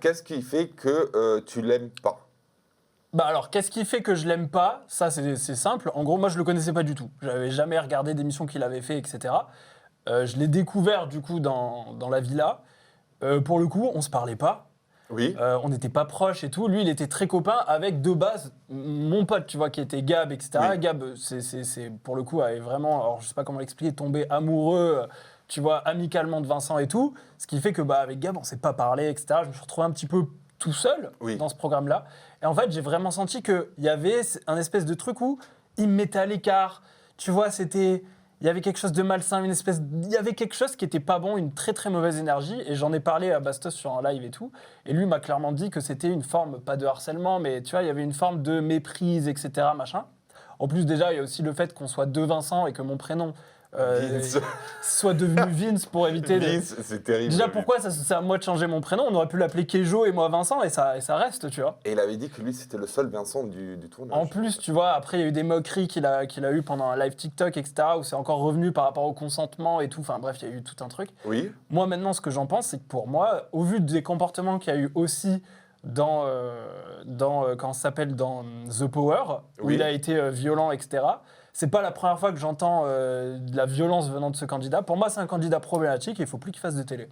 Qu'est-ce qui fait que tu l'aimes pas? Bah alors, qu'est-ce qui fait que je l'aime pas? Ça, c'est simple. En gros, moi, je le connaissais pas du tout. J'avais jamais regardé d'émissions qu'il avait fait, etc. Je l'ai découvert, du coup, dans la villa. Pour le coup, on se parlait pas. Oui, On n'était pas proches et tout. Lui, il était très copain avec, de base, mon pote, tu vois, qui était Gab, etc. Oui. Gab, pour le coup, avait vraiment, alors je sais pas comment l'expliquer, tombé amoureux, tu vois, amicalement de Vincent et tout. Ce qui fait que, bah, avec Gab, on s'est pas parlé, etc. Je me suis retrouvé un petit peu tout seul Oui. dans ce programme-là. Et en fait, j'ai vraiment senti qu'il y avait un espèce de truc où il me mettait à l'écart. Tu vois, c'était... Il y avait quelque chose de malsain, il y avait quelque chose qui était pas bon, une très très mauvaise énergie. Et j'en ai parlé à Bastos sur un live et tout. Et lui m'a clairement dit que c'était une forme, pas de harcèlement, mais tu vois, il y avait une forme de méprise, etc. Machin. En plus, déjà, il y a aussi le fait qu'on soit deux Vincent et que mon prénom Vince. soit devenu Vince pour éviter de... Vince, c'est terrible. Déjà, Vince. pourquoi c'est à moi de changer mon prénom? On aurait pu l'appeler Kejo et moi Vincent et ça reste, tu vois. Et il avait dit que lui, c'était le seul Vincent du tournage. En plus, tu vois, après, il y a eu des moqueries qu'il a eu pendant un live TikTok, etc., où c'est encore revenu par rapport au consentement et tout. Enfin bref, il y a eu tout un truc. Oui, Moi, maintenant, ce que j'en pense, c'est que pour moi, au vu des comportements qu'il y a eu aussi comment ça s'appelle, dans The Power, où Oui. il a été violent, etc., c'est pas la première fois que j'entends de la violence venant de ce candidat. Pour moi, c'est un candidat problématique et il faut plus qu'il fasse de télé.